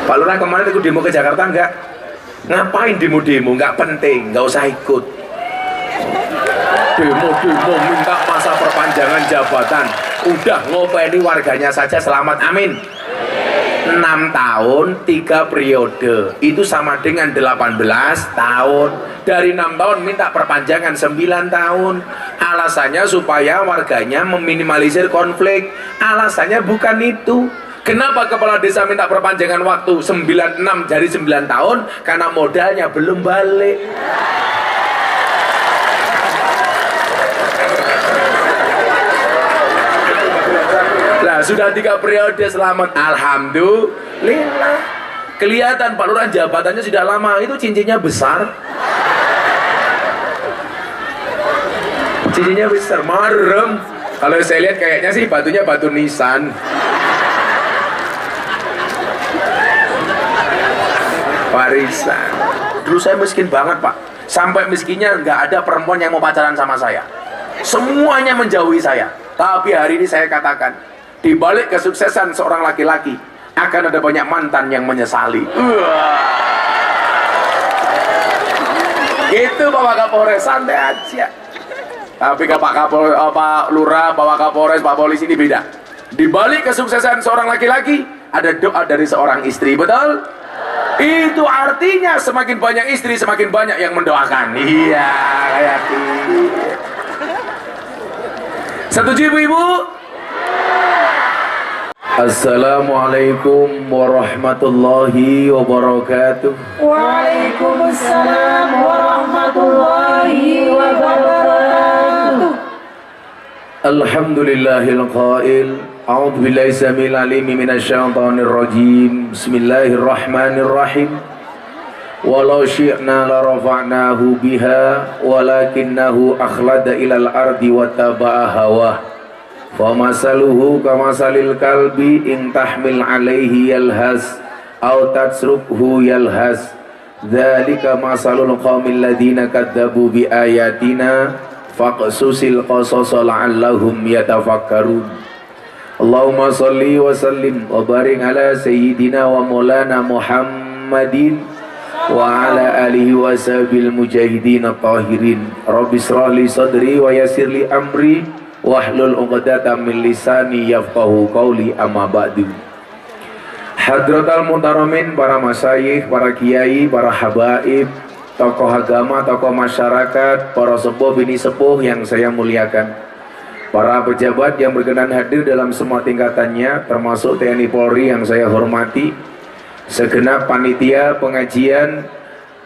Pak Lurah kemarin ikut demo ke Jakarta enggak? Ngapain demo-demo? Enggak penting, enggak usah ikut. Demo-demo minta masa perpanjangan jabatan. Udah ngopeni warganya saja selamat, amin. 6 tahun 3 periode itu sama dengan 18 tahun. Dari 6 tahun minta perpanjangan 9 tahun. Alasannya supaya warganya meminimalisir konflik. Alasannya bukan itu. Kenapa kepala desa minta perpanjangan waktu 96 dari 9 tahun? Karena modalnya belum balik. Nah, sudah 3 periode selamat, alhamdulillah. Kelihatan Pak Lurah jabatannya sudah lama, itu cincinnya besar. Cincinnya besar, marem. Kalau saya lihat kayaknya sih batunya batu nisan. Warisan. Dulu saya miskin banget Pak, sampai miskinnya nggak ada perempuan yang mau pacaran sama saya. Semuanya menjauhi saya. Tapi hari ini saya katakan, di balik kesuksesan seorang laki-laki akan ada banyak mantan yang menyesali. Gitu Bapak Kapolres, santai aja. Tapi Pak Kapolres, Pak Lurah, Bapak Kapolres, Pak Polisi ini beda. Di balik kesuksesan seorang laki-laki ada doa dari seorang istri, betul? Itu artinya semakin banyak istri semakin banyak yang mendoakan. Iya, kayak gitu. Setuju ibu-ibu? Assalamualaikum warahmatullahi wabarakatuh. Waalaikumsalam warahmatullahi wabarakatuh. Alhamdulillahil qail. A'udzu billahi samil alim minasyaitonir rajim. Bismillahirrahmanirrahim. Walau syi'na la rafa'nahu biha walakinnahu akhlada ilal ardi wa taba'a hawah. Famasaluhu kamasalil kalbi in tahmil alaihi yalhas aw tatsrukhu yalhas. Dzalika masalul qaumil ladzina kadzdzabu bi ayatina faqsusil qasasa la'allahum yatafakkarun. Allahumma salli wa sallim wa barik ala sayyidina wa maulana Muhammadin wa ala alihi wa sahbil mujahidin tahirin. Rabbi shrah li sadri wa yassir li amri wahlul 'uqdatam min lisani yafqahu qawli, amma ba'du. Hadratal muhtaramin, para masyayikh, para kiai, para habaib, tokoh agama, tokoh masyarakat, para sepuh bini sepuh yang saya muliakan, para pejabat yang berkenan hadir dalam semua tingkatannya, termasuk TNI Polri yang saya hormati, segenap panitia pengajian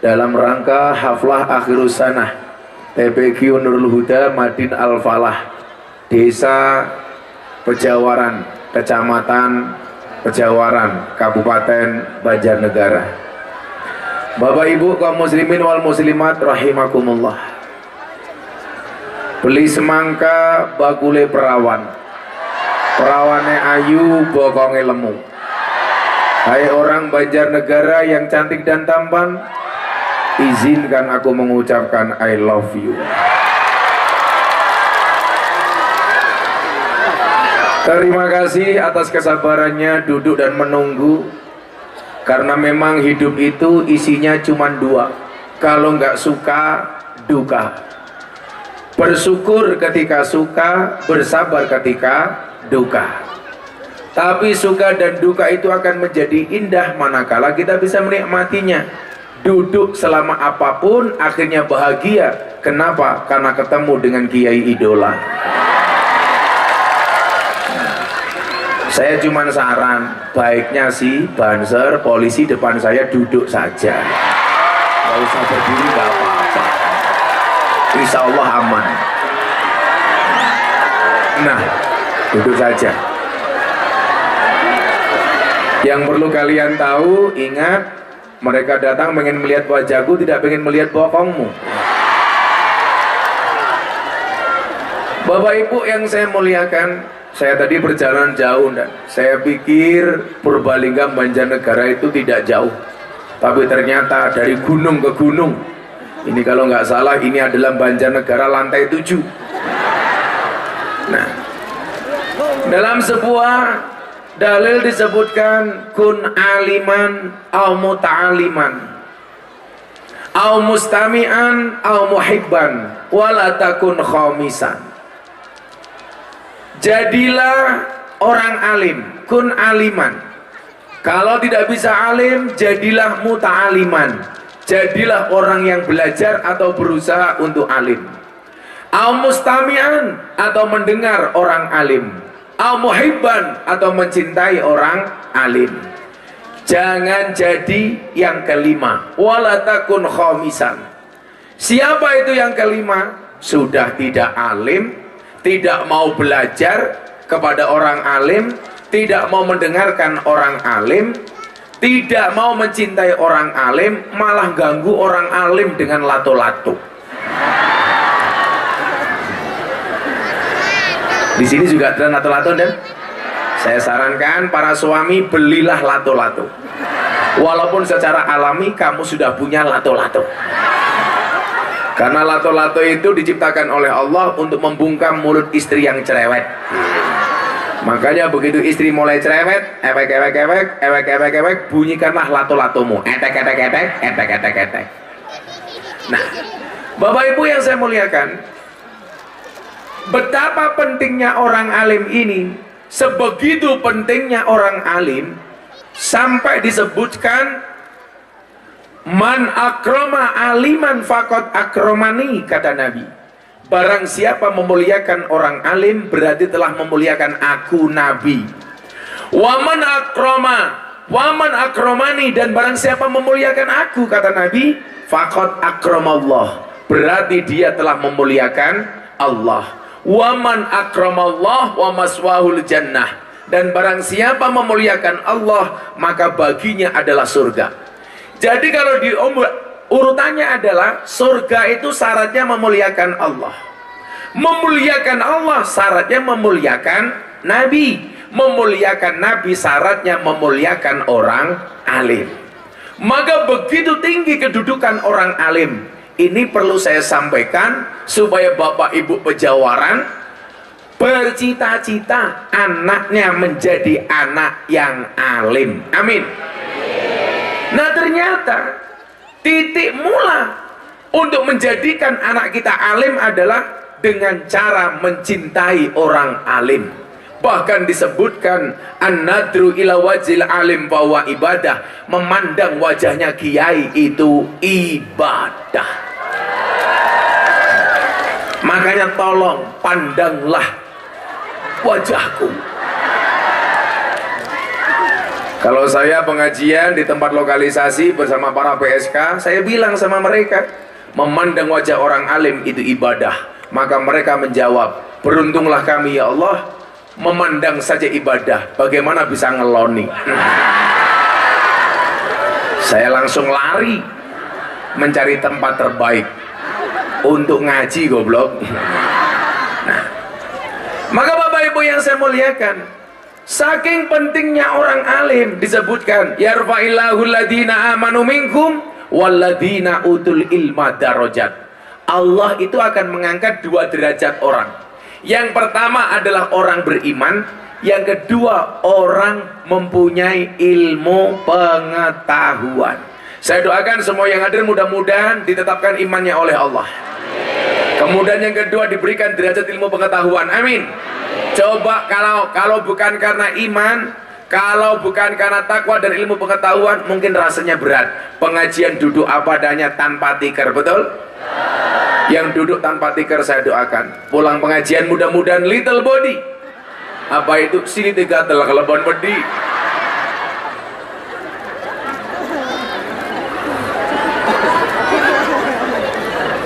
dalam rangka haflah akhirus sanah TPQ Nurul Huda Madin Al-Falah, Desa Pejawaran, Kecamatan Pejawaran, Kabupaten Banjarnegara. Bapak Ibu kaum muslimin wal muslimat rahimakumullah. Beli semangka bakule perawan, perawane ayu bokonge lemu. Hai orang Banjarnegara yang cantik dan tampan, izinkan aku mengucapkan I love you. Terima kasih atas kesabarannya duduk dan menunggu. Karena memang hidup itu isinya cuma 2. Kalau nggak suka, duka. Bersyukur ketika suka, bersabar ketika duka. Tapi suka dan duka itu akan menjadi indah manakala kita bisa menikmatinya. Duduk selama apapun akhirnya bahagia. Kenapa? Karena ketemu dengan kiai idola. Saya cuma saran, baiknya sih banser polisi depan saya duduk saja, nggak usah berdiri, nggak apa-apa, insya Allah aman. Nah, duduk saja. Yang perlu kalian tahu, ingat, mereka datang ingin melihat wajahku, tidak ingin melihat bokongmu. Bapak Ibu yang saya muliakan, saya tadi berjalan jauh dan saya pikir Purbalingga Banjarnegara itu tidak jauh, tapi ternyata dari gunung ke gunung. Ini kalau nggak salah ini adalah Banjarnegara lantai 7. Nah, dalam sebuah Dalil disebutkan kun aliman au muta'aliman au mustami'an au muhibban wala takun khamisan. Jadilah orang alim, kun aliman. Kalau tidak bisa alim, jadilah muta'aliman. Jadilah orang yang belajar atau berusaha untuk alim. Au mustami'an, atau mendengar orang alim. Au muhibban, atau mencintai orang alim. Jangan jadi yang kelima. Wala takun khamisan. Siapa itu yang kelima? Sudah tidak alim, tidak mau belajar kepada orang alim, tidak mau mendengarkan orang alim, tidak mau mencintai orang alim, malah ganggu orang alim dengan lato-lato. Di sini juga ada lato-lato, dan saya sarankan para suami belilah lato-lato. Walaupun secara alami kamu sudah punya lato-lato. Karena lato-lato itu diciptakan oleh Allah untuk membungkam mulut istri yang cerewet. Makanya begitu istri mulai cerewet, ewek, bunyikanlah lato-latomu. Etek. Nah, Bapak Ibu yang saya muliakan, betapa pentingnya orang alim ini, sebegitu pentingnya orang alim, sampai disebutkan man akroma aliman fakot akromani, kata Nabi. Barang siapa memuliakan orang alim, berarti telah memuliakan aku, Nabi. Waman akromani, dan barang siapa memuliakan aku, kata Nabi, fakot akromallah, berarti dia telah memuliakan Allah. Waman akramallah wa maswahul jannah, dan barang siapa memuliakan Allah, maka baginya adalah surga. Jadi kalau di urutannya adalah surga itu syaratnya memuliakan Allah. Memuliakan Allah syaratnya memuliakan Nabi. Memuliakan Nabi syaratnya memuliakan orang alim. Maka begitu tinggi kedudukan orang alim. Ini perlu saya sampaikan supaya Bapak Ibu pejawaran bercita-cita anaknya menjadi anak yang alim. Amin. Nah, ternyata titik mula untuk menjadikan anak kita alim adalah dengan cara mencintai orang alim. Bahkan disebutkan an-nadru ila wajil alim bahwa ibadah, memandang wajahnya kiai itu ibadah. Makanya tolong pandanglah wajahku. Kalau saya pengajian di tempat lokalisasi bersama para PSK, saya bilang sama mereka, memandang wajah orang alim itu ibadah. Maka mereka menjawab, beruntunglah kami ya Allah, memandang saja ibadah, bagaimana bisa ngeloni. Saya langsung lari mencari tempat terbaik untuk ngaji, goblok. Nah, maka Bapak Ibu yang saya muliakan, saking pentingnya orang alim disebutkan yarfa'illahu alladhina amanu minkum walladhina utul ilma darajat. Allah itu akan mengangkat 2 derajat orang. Yang pertama adalah orang beriman, yang kedua orang mempunyai ilmu pengetahuan. Saya doakan semua yang hadir mudah-mudahan ditetapkan imannya oleh Allah. Kemudian yang kedua diberikan derajat ilmu pengetahuan. Amin. Coba kalau bukan karena iman, kalau bukan karena takwa dan ilmu pengetahuan, mungkin rasanya berat. Pengajian duduk apa adanya tanpa tikar, betul? Yang duduk tanpa tikar saya doakan pulang pengajian mudah-mudahan little body. Apa itu? Sini tiga telah kelebon bedi.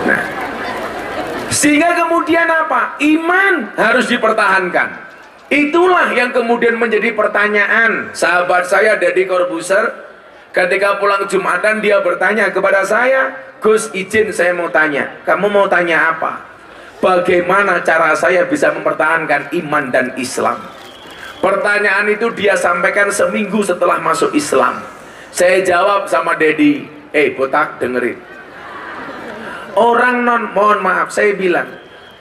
Nah, sehingga kemudian apa? Iman harus dipertahankan. Itulah yang kemudian menjadi pertanyaan sahabat saya Deddy Corbuzier. Ketika pulang Jumatan dia bertanya kepada saya, Gus izin saya mau tanya. Kamu mau tanya apa? Bagaimana cara saya bisa mempertahankan iman dan Islam? Pertanyaan itu dia sampaikan seminggu setelah masuk Islam. Saya jawab sama Deddy, botak dengerin. Orang mohon maaf saya bilang,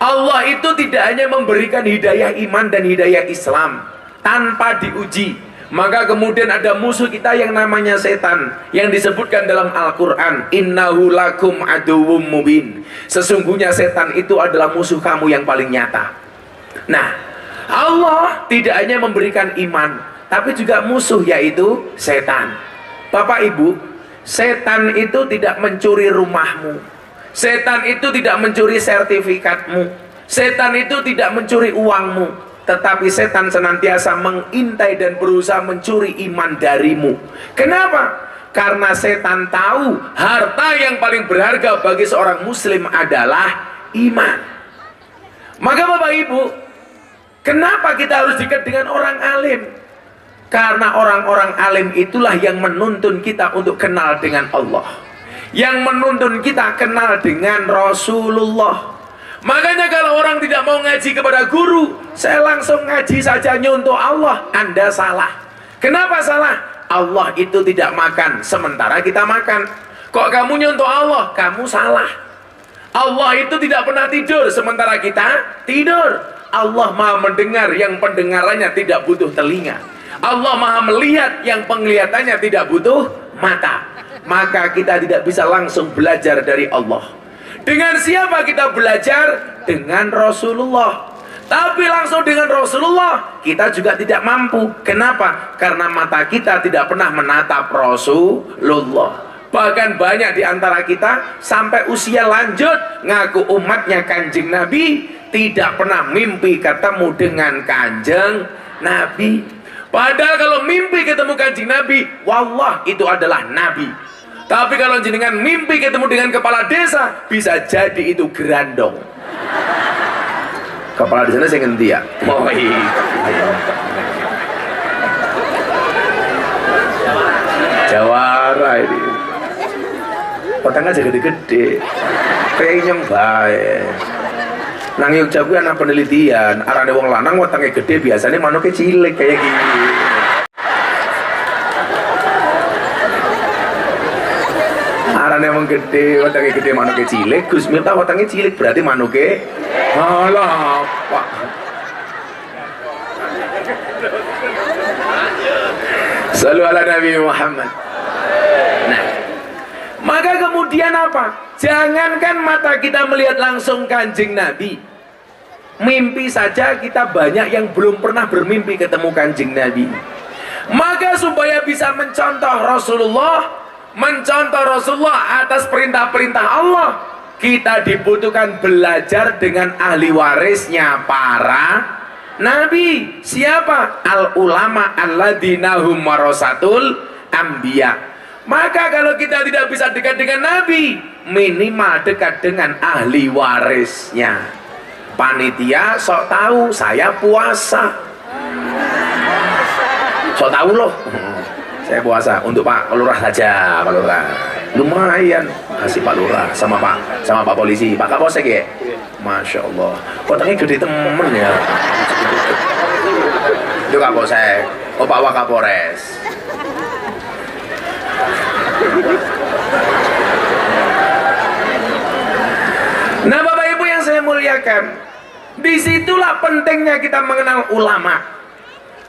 Allah itu tidak hanya memberikan hidayah iman dan hidayah Islam. tanpa diuji. Maka kemudian ada musuh kita yang namanya setan, yang disebutkan dalam Al-Quran, innahu lakum aduwwum mubin. Sesungguhnya setan itu adalah musuh kamu yang paling nyata. Nah, Allah tidak hanya memberikan iman, tapi juga musuh, yaitu setan. Bapak Ibu, setan itu tidak mencuri rumahmu, setan itu tidak mencuri sertifikatmu, setan itu tidak mencuri uangmu, tetapi setan senantiasa mengintai dan berusaha mencuri iman darimu. Kenapa? Karena setan tahu harta yang paling berharga bagi seorang muslim adalah iman. Maka Bapak Ibu, kenapa kita harus dekat dengan orang alim? Karena orang-orang alim itulah yang menuntun kita untuk kenal dengan Allah, yang menuntun kita kenal dengan Rasulullah. Makanya kalau orang tidak mau ngaji kepada guru, saya langsung ngaji saja nyontoh Allah, Anda salah. Kenapa salah? Allah itu tidak makan, sementara kita makan. Kok kamu nyontoh Allah? Kamu salah. Allah itu tidak pernah tidur, sementara kita tidur. Allah maha mendengar, yang pendengarannya tidak butuh telinga. Allah maha melihat, yang penglihatannya tidak butuh mata. Maka kita tidak bisa langsung belajar dari Allah. Dengan siapa kita belajar? Dengan Rasulullah. Tapi langsung dengan Rasulullah kita juga tidak mampu. Kenapa? Karena mata kita tidak pernah menatap Rasulullah. Bahkan banyak di antara kita sampai usia lanjut ngaku umatnya Kanjeng Nabi, tidak pernah mimpi ketemu dengan Kanjeng Nabi. Padahal kalau mimpi ketemu Kanjeng Nabi, wallah itu adalah Nabi. Tapi kalau jenengan mimpi ketemu dengan kepala desa, bisa jadi itu gerandong. Kepala desanya saya ngerti ya. Oh iya. Jawara ini. Otaknya aja gede-gede. Kayak baik. Nang Yogyakarta gue anak penelitian, arane wong lanang otaknya gede biasanya manuknya cilik kayak gini. Arane wong gede, otaknya gede manuknya cilik. Gus Miftah otaknya cilik berarti manuknya alah apa? Sallu ala Nabi Muhammad. Nah, maka kemudian apa? Jangankan mata kita melihat langsung Kanjeng Nabi, mimpi saja kita banyak yang belum pernah bermimpi ketemu Kanjeng Nabi. Maka supaya bisa mencontoh Rasulullah atas perintah-perintah Allah, kita dibutuhkan belajar dengan ahli warisnya para Nabi. Siapa? Al-ulama alladzina hum warasatul anbiya. Maka kalau kita tidak bisa dekat dengan Nabi, minimal dekat dengan ahli warisnya. Panitia sok tahu saya puasa, sok tahu loh saya puasa untuk Pak Lurah saja, Pak Lurah lumayan kasih Pak Lurah sama Pak Polisi, Pak Kapolsek ya. Masya Allah, kotaknya gede temen ya. Itu Kapolsek, oh Pak Wakapolres. Nah Bapak Ibu yang saya muliakan, disitulah pentingnya kita mengenal ulama.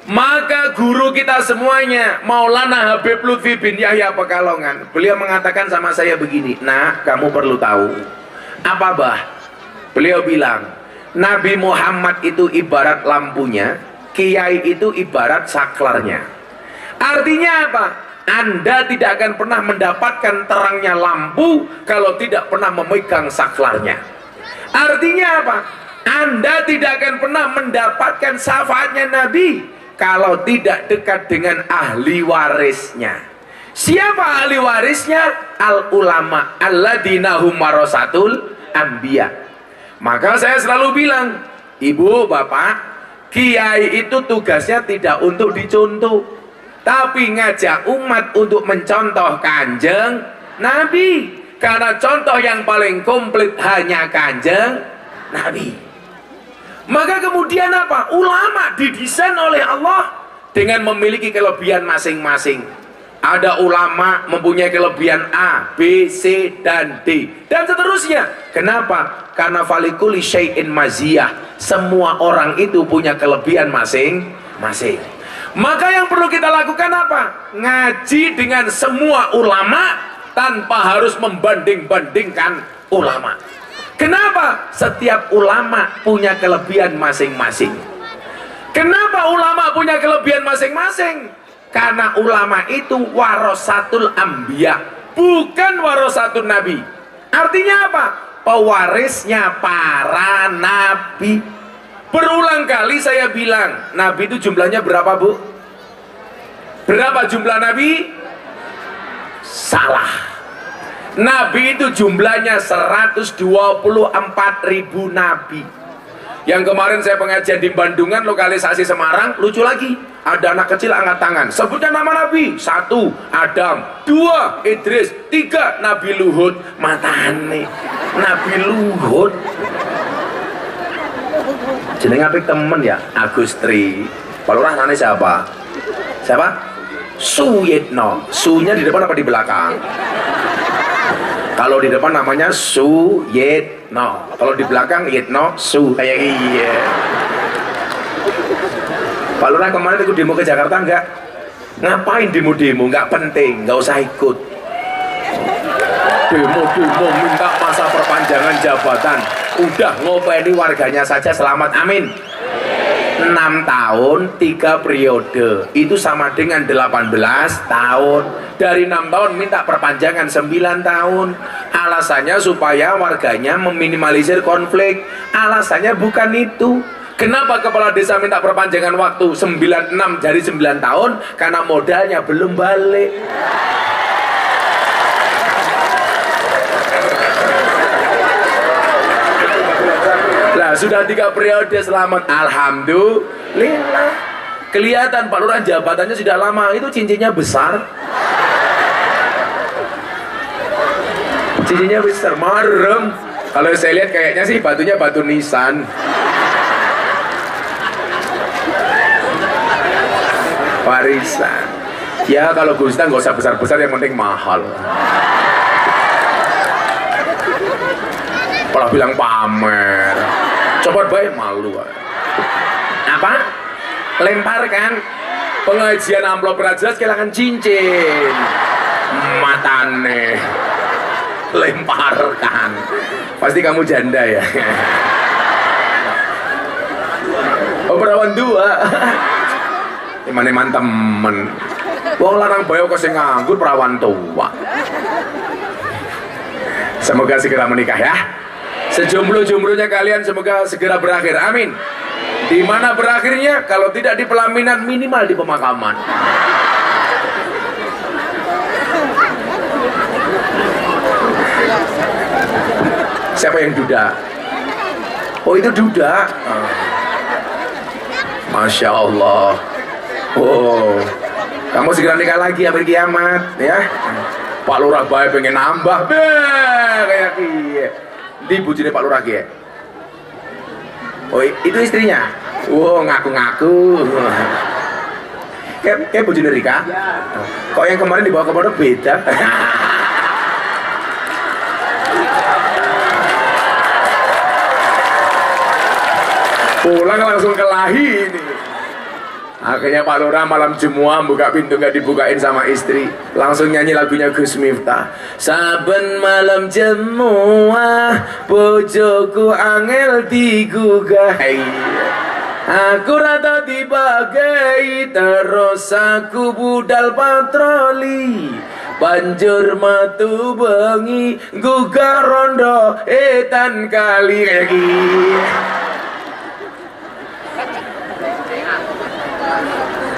Maka guru kita semuanya, Maulana Habib Lutfi bin Yahya Pekalongan, beliau mengatakan sama saya begini, nah kamu perlu tahu. Apa bah? Beliau bilang, Nabi Muhammad itu ibarat lampunya, kiai itu ibarat saklarnya. Artinya apa? Anda tidak akan pernah mendapatkan terangnya lampu kalau tidak pernah memegang saklarnya. Artinya apa? Anda tidak akan pernah mendapatkan syafaatnya Nabi kalau tidak dekat dengan ahli warisnya. Siapa ahli warisnya? Al-ulama alladzina hum warasatul anbiya. Maka saya selalu bilang, ibu, bapak, kiai itu tugasnya tidak untuk dicontoh, tapi ngajak umat untuk mencontoh Kanjeng Nabi. Karena contoh yang paling komplit hanya Kanjeng Nabi. Maka kemudian apa? Ulama didesain oleh Allah dengan memiliki kelebihan masing-masing. Ada ulama mempunyai kelebihan A, B, C, dan D, dan seterusnya. Kenapa? Karena falikuli syai'in maziyah. Semua orang itu punya kelebihan masing-masing. masing-masing. Maka yang perlu kita lakukan apa? Ngaji dengan semua ulama tanpa harus membanding-bandingkan ulama. Kenapa? Setiap ulama punya kelebihan masing-masing. Kenapa ulama punya kelebihan masing-masing? Karena ulama itu warasatul anbiya, bukan warasatun nabi. Artinya apa? Pewarisnya para nabi. Berulang kali saya bilang, nabi itu jumlahnya berapa, Bu? Berapa jumlah nabi? Salah. Nabi itu jumlahnya 124.000 nabi. Yang kemarin saya pengajian di Bandungan, lokalisasi Semarang, lucu lagi. Ada anak kecil angkat tangan, sebutkan nama Nabi. 1, Adam. 2, Idris. 3, Nabi Luhud. Matane Nabi Luhud. Jeneng apik temen ya, Agustri. Palurah namanya siapa? Siapa? Suyitno. Sunya di depan apa di belakang? Kalau di depan namanya Suyitno, kalau di belakang Yitno Su, kayak iya. Pak Lurah kemarin ikut demo ke Jakarta enggak? Ngapain demo-demo? Enggak penting, enggak usah ikut. Demo-demo minta masa perpanjangan jabatan. Udah ngopeni warganya saja, selamat amin. 6 tahun 3 periode itu sama dengan 18 tahun. Dari 6 tahun minta perpanjangan 9 tahun. Alasannya supaya warganya meminimalisir konflik. Alasannya bukan itu. Kenapa kepala desa minta perpanjangan waktu 96 dari 9 tahun? Karena modalnya belum balik. Sudah 3 periode, selamat, alhamdulillah. Kelihatan Pak Lurah jabatannya sudah lama, itu cincinnya besar. Cincinnya besar, marem. Kalau saya lihat kayaknya sih batunya batu nisan. Warisan. Ya kalau Gustan nggak usah besar-besar, yang penting mahal. Malah bilang pamer. Coba baik, malu. Apa? Lemparkan pengajian amplop jelas kehilangan cincin. Matane. Lemparkan. Pasti kamu janda ya. Oh, perawan 2. Iman-iman temen. Wong larang bayo kok sing nganggur perawan tua. Semoga segera menikah ya. Sejomblo-jomblonya kalian semoga segera berakhir, amin. Di mana berakhirnya? Kalau tidak di pelaminan, minimal di pemakaman. Siapa yang duda? Oh, itu duda. Masya Allah. Oh, kamu segera nikah lagi sampai kiamat ya. Pak Lurah bae pengen nambah kayak kiye. Di bujine Pak Lurah ya. Oh, itu istrinya. Wow, ngaku-ngaku. Kayak bujine Rika. Kok yang kemarin dibawa ke pondok beda? Pulang langsung kelahi ini. Akhirnya Pak Lurah malam Jumat buka pintu gak dibukain sama istri, langsung nyanyi lagunya Gus Miftah. Saben malam Jumat bojoku angel digugah. Aku rata dibagai terus aku budal patroli. Banjur matu bengi gugah rondo etan kali kayak gini.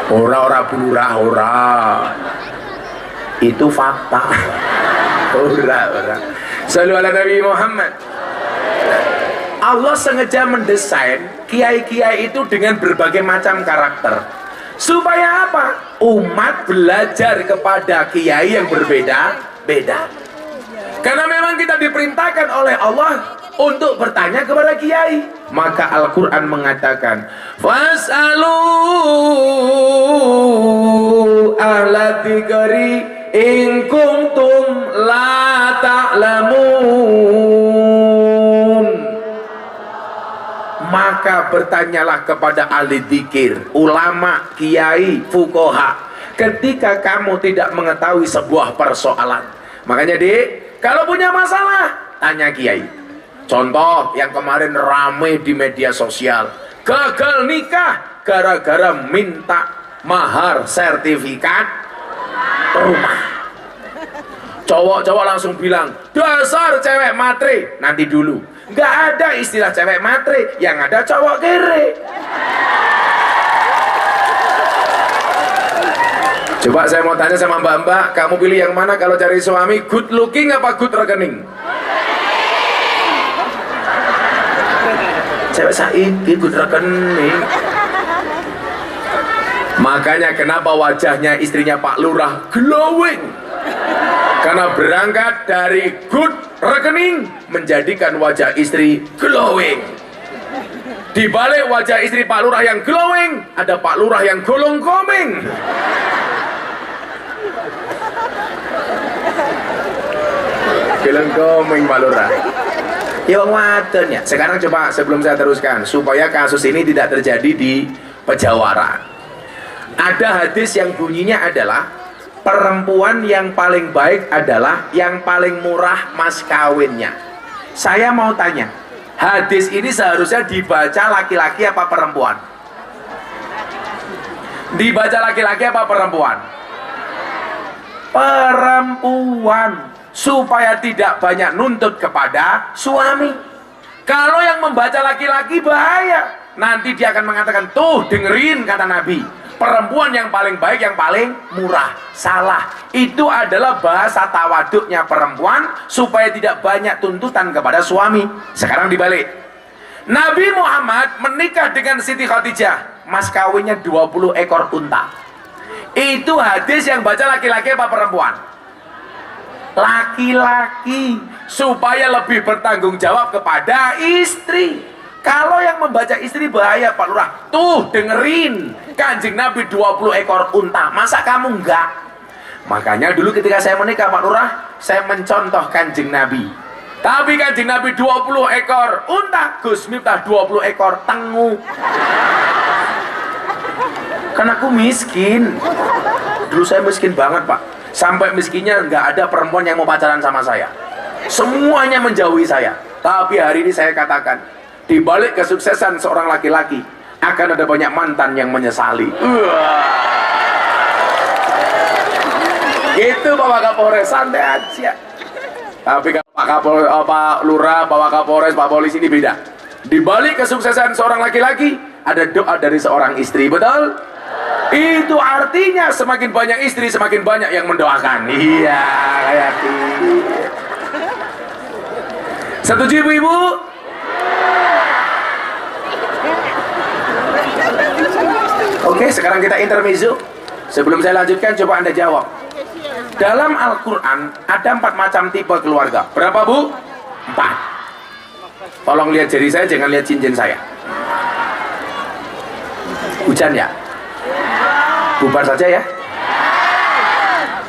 Ora bulurah ora. Itu fakta. Ora. Shallu ala Nabi Muhammad. Allah sengaja mendesain kiai-kiai itu dengan berbagai macam karakter. Supaya apa? Umat belajar kepada kiai yang berbeda-beda. Karena memang kita diperintahkan oleh Allah untuk bertanya kepada kiai. Maka Al-Quran mengatakan, fas'alu ahla dzikri in kuntum la ta'lamun. Maka bertanyalah kepada ahli dzikir, ulama, kiai, fuqaha, ketika kamu tidak mengetahui sebuah persoalan. Makanya Dik, kalau punya masalah tanya kiai. Contoh yang kemarin rame di media sosial, gagal nikah gara-gara minta mahar sertifikat rumah. Cowok-cowok langsung bilang, dasar cewek matre. Nanti dulu, nggak ada istilah cewek matre, yang ada cowok kere. Coba saya mau tanya sama mbak-mbak, kamu pilih yang mana kalau cari suami, good looking apa good rekening? Cewek saiki good rekening. Makanya kenapa wajahnya istrinya Pak Lurah glowing? Karena berangkat dari good rekening menjadikan wajah istri glowing. Di balik wajah istri Pak Lurah yang glowing, ada Pak Lurah yang golong komeng. Golong komeng Pak Lurah. Ya wadon ya. Sekarang coba sebelum saya teruskan, supaya kasus ini tidak terjadi di Pejawaran. Ada hadis yang bunyinya adalah, perempuan yang paling baik adalah yang paling murah mas kawinnya. Saya mau tanya, hadis ini seharusnya dibaca laki-laki apa perempuan? Dibaca laki-laki apa perempuan? Perempuan, supaya tidak banyak nuntut kepada suami. Kalau yang membaca laki-laki bahaya, nanti dia akan mengatakan, tuh dengerin kata Nabi, perempuan yang paling baik yang paling murah. Salah. Itu adalah bahasa tawaduknya perempuan supaya tidak banyak tuntutan kepada suami. Sekarang dibalik, Nabi Muhammad menikah dengan Siti Khadijah, mas kawinnya 20 ekor unta. Itu hadis yang baca laki-laki apa perempuan? Laki-laki, supaya lebih bertanggung jawab kepada istri. Kalau yang membaca istri bahaya Pak Lurah. Tuh dengerin, Kanjeng Nabi 20 ekor unta, masa kamu enggak? Makanya dulu ketika saya menikah Pak Lurah, saya mencontoh Kanjeng Nabi. Tapi Kanjeng Nabi 20 ekor unta, Gus Miftah 20 ekor tengu. Karena aku miskin. Dulu saya miskin banget Pak. Sampai miskinnya nggak ada perempuan yang mau pacaran sama saya. Semuanya menjauhi saya. Tapi hari ini saya katakan, di balik kesuksesan seorang laki-laki akan ada banyak mantan yang menyesali. Gitu Bapak Kapolres, santai aja. Tapi kalau Pak Lurah, Bapak Kapolres, Pak Polisi ini beda. Di balik kesuksesan seorang laki-laki ada doa dari seorang istri, betul? Itu artinya semakin banyak istri, semakin banyak yang mendoakan. Iya, kayak gitu. Setuju ibu-ibu? Oke, sekarang kita intermezzo. Sebelum saya lanjutkan, coba Anda jawab. Dalam Al-Quran ada 4 macam tipe keluarga. Berapa Bu? 4. Tolong lihat jari saya, jangan lihat cincin saya. Hujan ya? Bubar saja ya.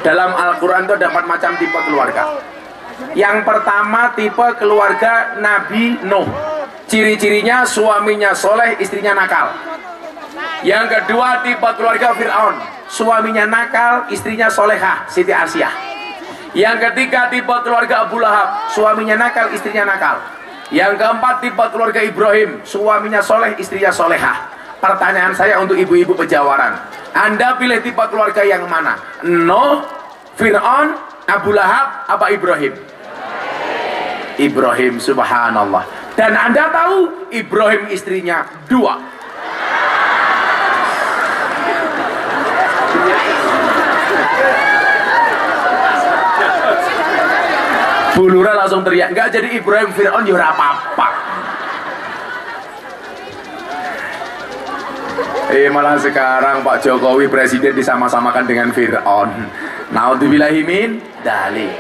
Dalam Al-Quran itu ada 4 macam tipe keluarga. Yang pertama tipe keluarga Nabi Nuh. Ciri-cirinya suaminya soleh, istrinya nakal. Yang kedua tipe keluarga Fir'aun. Suaminya nakal, istrinya solehah, Siti Asyah. Yang ketiga tipe keluarga Abu Lahab. Suaminya nakal, istrinya nakal. Yang keempat tipe keluarga Ibrahim. Suaminya soleh, istrinya solehah. Pertanyaan saya untuk ibu-ibu Pejawaran, Anda pilih tipe keluarga yang mana? Nuh, Fir'aun, Abu Lahab, apa Ibrahim? Ibrahim, subhanallah. Dan Anda tahu Ibrahim istrinya 2. Bu Lurah langsung teriak, enggak jadi Ibrahim Fir'aun ya ora apa-apa. Malah sekarang Pak Jokowi presiden disama-samakan dengan Fir'aun. Naudzubillahi min dzalik.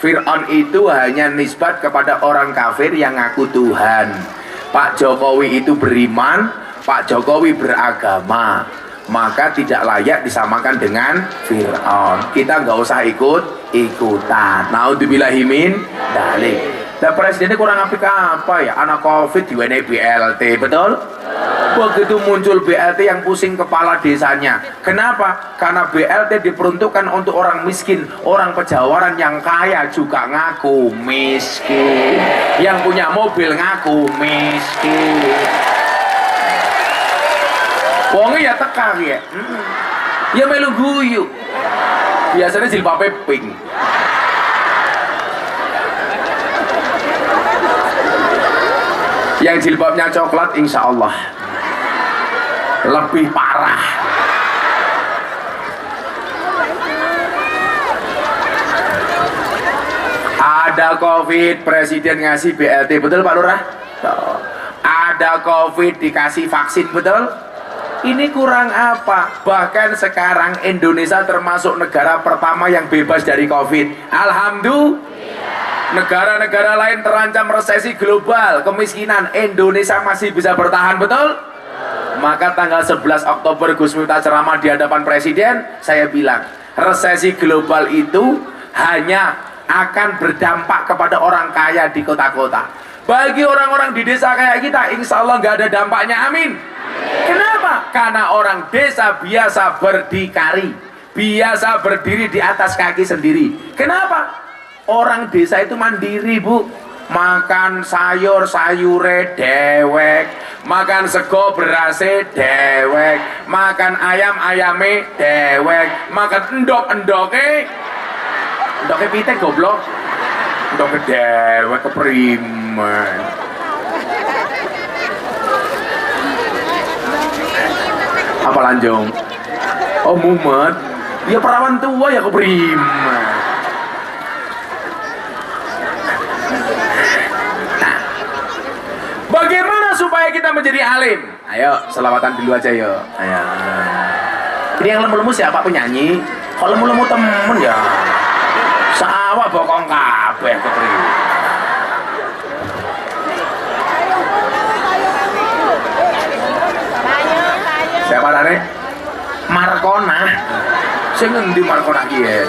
Fir'aun itu hanya nisbat kepada orang kafir yang ngaku Tuhan. Pak Jokowi itu beriman, Pak Jokowi beragama, maka tidak layak disamakan dengan Fir'aun. Kita nggak usah ikut-ikutan. Naudzubillahi min dzalik. Dan presidennya kurang apik apa ya? Anak Covid diwenehi BLT, betul? Begitu muncul BLT yang pusing kepala desanya. Kenapa? Karena BLT diperuntukkan untuk orang miskin, orang pejawaran yang kaya juga ngaku miskin. Yang punya mobil ngaku miskin. Wongnya ya teka ya. Ya melu guyu. Biasanya jilbabe pink. Yang jilbabnya coklat insya Allah lebih parah. Ada Covid, presiden ngasih BLT, betul Pak Lurah? Ada Covid, dikasih vaksin, betul? Ini kurang apa? Bahkan sekarang Indonesia termasuk negara pertama yang bebas dari Covid. Alhamdulillah. Negara-negara lain terancam resesi global, kemiskinan, Indonesia masih bisa bertahan, betul? Maka tanggal 11 Oktober Gus Miftah ceramah di hadapan Presiden, saya bilang, resesi global itu hanya akan berdampak kepada orang kaya di kota-kota. Bagi orang-orang di desa kayak kita, insya Allah nggak ada dampaknya, amin. Kenapa? Karena orang desa biasa berdikari, biasa berdiri di atas kaki sendiri. Kenapa? Orang desa itu mandiri, Bu. Makan sayur-sayure dewek, makan sego berase dewek, makan ayam-ayame dewek, makan endok-endoke pitek goblok. Endoke dewek keprimen. Apa lanjung? Oh mumet. Ya perawan tua ya keprimen. Bagaimana supaya kita menjadi alim? Ayo, selawatan dulu aja yo. Ayo. Ini yang lemu-lemu siapa penyanyi? Kalau lemu-lemu temen ya. Sawah bokong kabeh ketri. Siapa tadi? Markona. Sing ngendi Markona ki ya?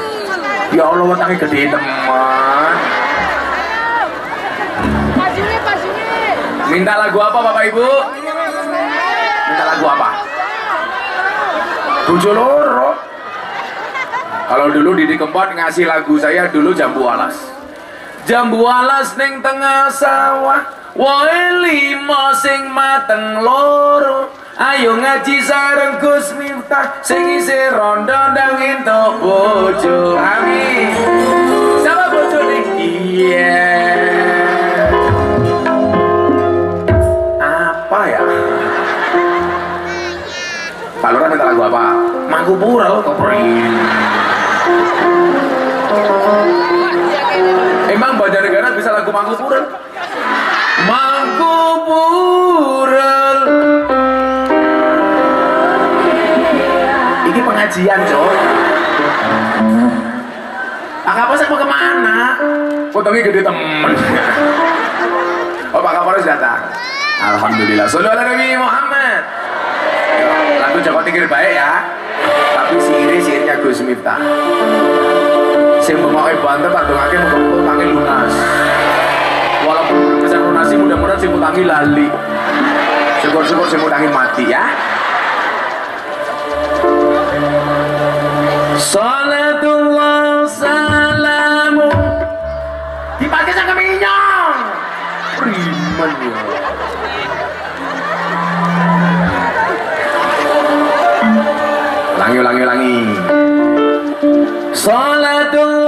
Ya Allah wetange gede teman. Minta lagu apa Bapak Ibu? Minta lagu apa? Bojo loro. Kalau dulu Didi Kempot ngasih lagu saya dulu Jambu Alas. Jambu alas ning tengah sawah, woe limo sing mateng loro. Ayo ngaji sareng Gus Miftah, sing isih rondo ndang entuk bojo. Amin. Sama bojone? Iya. Apa ya? Pak Lurah minta lagu apa? Mangku Pura Koprin. Emang Banjarnegara bisa lagu Mangku Pura? Mangku Pura. Ini pengajian, coy. Pak Kapolres mau kemana? Potongnya gede temen. Oh, Pak Kapolres datang. Alhamdulillah. Sholawat ala Nabi Muhammad. Lagu Joko Tingkir baik ya. Tapi sirnya Gus Miftah. Sing bengoke banter tak dongake muga-muga utange lunas. Walaupun bisa lunasi mudah-mudahan sing utangi lali. Syukur-syukur sing utangi mati ya. Salatullah salamu dipakai sang keminyong. Primen ya. Ulangi. Salatullah